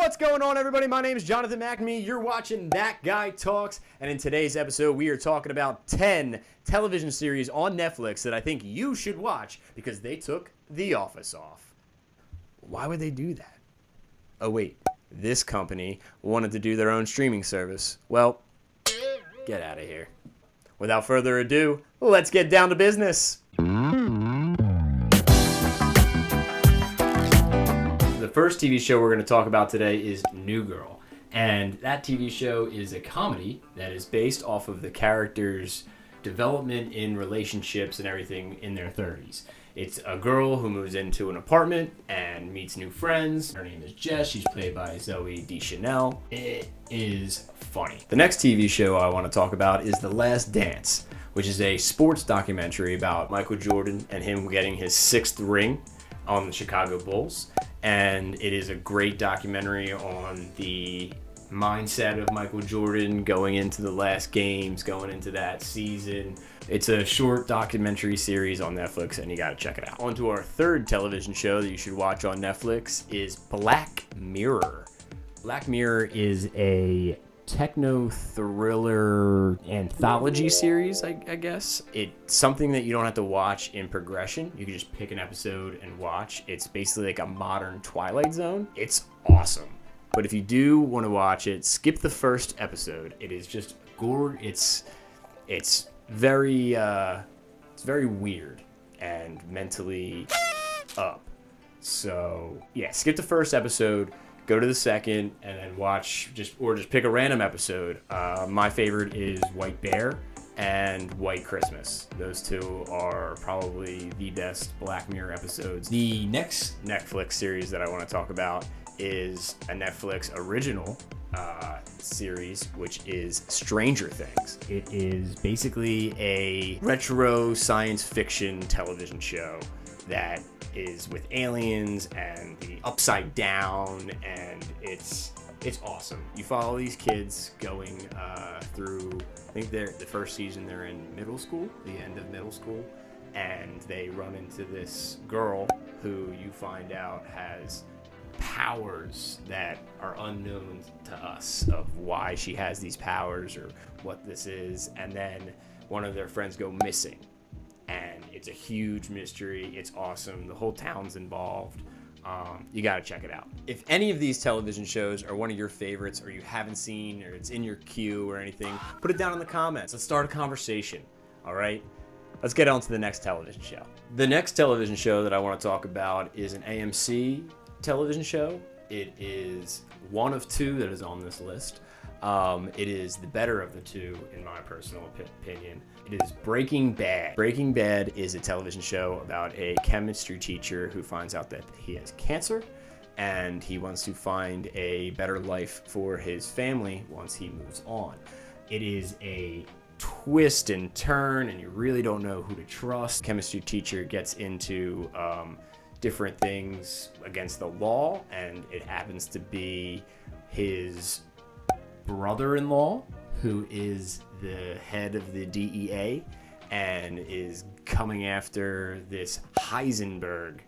What's going on, everybody? My name is Jonathan McNamee. You're watching That Guy Talks, and in today's episode, we are talking about 10 television series on Netflix that I think you should watch because they took The Office off. Why would they do that? Oh, wait. This company wanted to do their own streaming service. Well, get out of here. Without further ado, let's get down to business. The first TV show we're going to talk about today is New Girl. And that TV show is a comedy that is based off of the characters' development in relationships and everything in their 30s. It's a girl who moves into an apartment and meets new friends. Her name is Jess. She's played by Zoe Deschanel. It is funny. The next TV show I want to talk about is The Last Dance, which is a sports documentary about Michael Jordan and him getting his 6th ring on the Chicago Bulls. And it is a great documentary on the mindset of Michael Jordan going into the last games, going into that season. It's a short documentary series on Netflix, and you gotta check it out. On to our third television show that you should watch on Netflix is Black Mirror. Black Mirror is a techno-thriller anthology series, I guess. It's something that you don't have to watch in progression. You can just pick an episode and watch. It's basically like a modern Twilight Zone. It's awesome. But if you do want to watch it, skip the first episode. It is just gore. It's very weird and mentally up. So yeah, skip the first episode. Go to the second and then watch just pick a random episode. My favorite is White Bear and White Christmas. Those two are probably the best Black Mirror episodes. The next Netflix series that I want to talk about is a Netflix original series, which is Stranger Things. It is basically a retro science fiction television show that is with aliens and the upside down, and it's awesome. You follow these kids going through, I think the first season they're in middle school, the end of middle school, and they run into this girl who you find out has powers that are unknown to us, of why she has these powers or what this is, and then one of their friends go missing. And it's a huge mystery. It's awesome. The whole town's involved. You got to check it out. If any of these television shows are one of your favorites, or you haven't seen, or it's in your queue or anything, put it down in the comments. Let's start a conversation. All right? Let's get on to the next television show. The next television show that I want to talk about is an AMC television show. It is one of two that is on this list. It is the better of the two, in my personal opinion. It is Breaking Bad. Breaking Bad is a television show about a chemistry teacher who finds out that he has cancer, and he wants to find a better life for his family once he moves on. It is a twist and turn, and you really don't know who to trust. Chemistry teacher gets into different things against the law, and it happens to be his brother-in-law who is the head of the DEA and is coming after this Heisenberg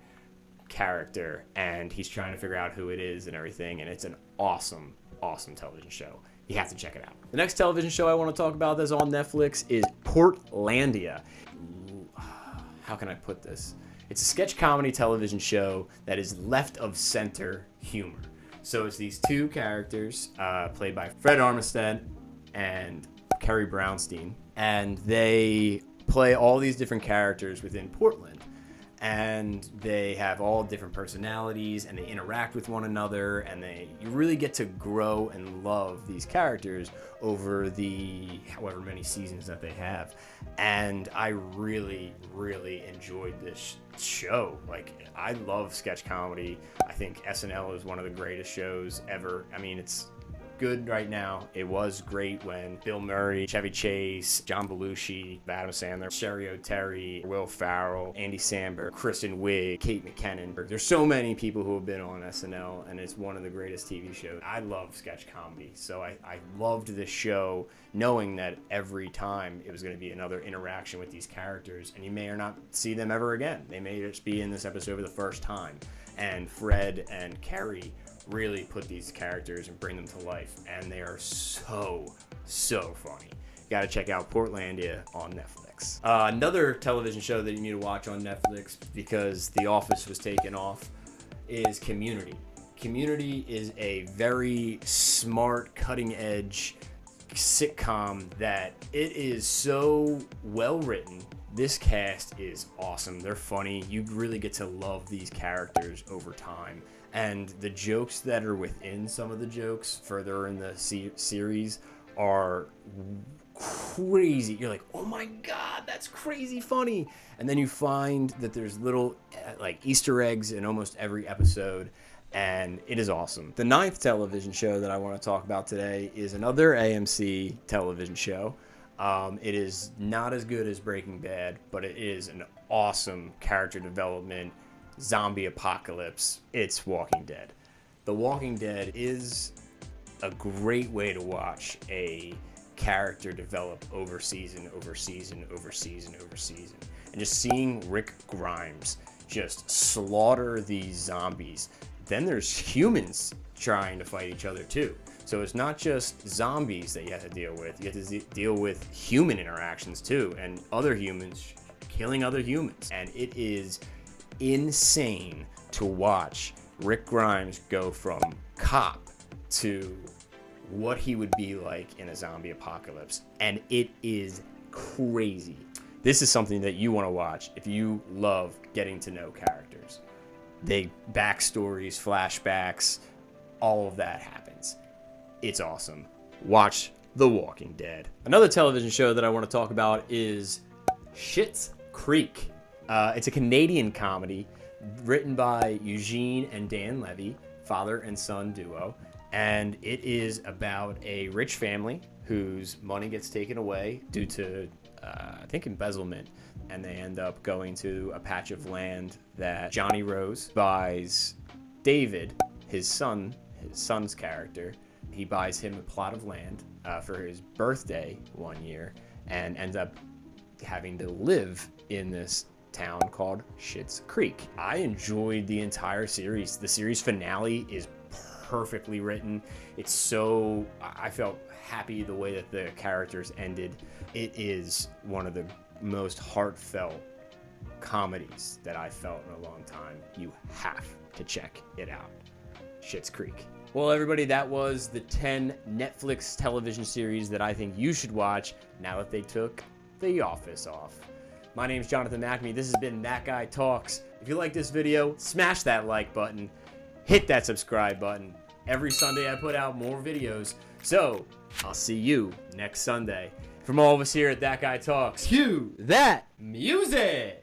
character, and he's trying to figure out who it is and everything, and it's an awesome television show. You have to check it out. The next television show I want to talk about that's on Netflix is Portlandia. How can I put this? It's a sketch comedy television show that is left of center humor. So it's these two characters played by Fred Armstead and Kerry Brownstein, and they play all these different characters within Portland, and they have all different personalities, and they interact with one another, and you really get to grow and love these characters over the however many seasons that they have. And I really enjoyed this show. Like, I love sketch comedy. I think SNL is one of the greatest shows ever. I mean, it's good right now. It was great when Bill Murray, Chevy Chase, John Belushi, Adam Sandler, Sherry O'Terry, Will Ferrell, Andy Samberg, Kristen Wiig, Kate McKinnon. There's so many people who have been on SNL, and it's one of the greatest TV shows. I love sketch comedy, so I loved this show, knowing that every time it was going to be another interaction with these characters, and you may or not see them ever again. They may just be in this episode for the first time. And Fred and Kerry really put these characters and bring them to life, and they are so funny. You gotta check out Portlandia on Netflix. Another television show that you need to watch on Netflix, because The Office was taken off, is Community. Community is a very smart, cutting-edge sitcom that it is so well written. This cast is awesome. They're funny. You really get to love these characters over time. And the jokes that are within some of the jokes further in the series are crazy. You're like, oh my God, that's crazy funny. And then you find that there's little like Easter eggs in almost every episode. And it is awesome. The 9th television show that I want to talk about today is another AMC television show. It is not as good as Breaking Bad, but it is an awesome character development zombie apocalypse. It's Walking Dead. The Walking Dead is a great way to watch a character develop over season, over season, over season, over season. And just seeing Rick Grimes just slaughter these zombies. Then there's humans trying to fight each other too. So it's not just zombies that you have to deal with. You have to deal with human interactions too, and other humans killing other humans. And it is insane to watch Rick Grimes go from cop to what he would be like in a zombie apocalypse. And it is crazy. This is something that you want to watch if you love getting to know characters. They backstories, flashbacks, all of that happens. It's awesome. Watch The Walking Dead. Another television show that I want to talk about is Schitt's Creek. It's a Canadian comedy written by Eugene and Dan Levy, father and son duo. And it is about a rich family whose money gets taken away due to, I think, embezzlement. And they end up going to a patch of land that Johnny Rose buys David, his son's character. He buys him a plot of land for his birthday one year and ends up having to live in this town called Schitt's Creek. I enjoyed the entire series. The series finale is perfectly written. I felt happy the way that the characters ended. It is one of the most heartfelt comedies that I felt in a long time. You have to check it out. Schitt's Creek. Well, everybody, that was the 10 Netflix television series that I think you should watch now that they took The Office off. My name's Jonathan McNamee. This has been That Guy Talks. If you like this video, smash that like button. Hit that subscribe button. Every Sunday I put out more videos. So, I'll see you next Sunday. From all of us here at That Guy Talks, cue that music!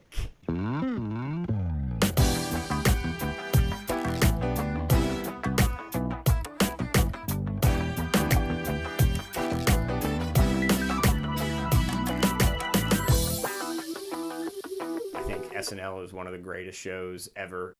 I think SNL is one of the greatest shows ever.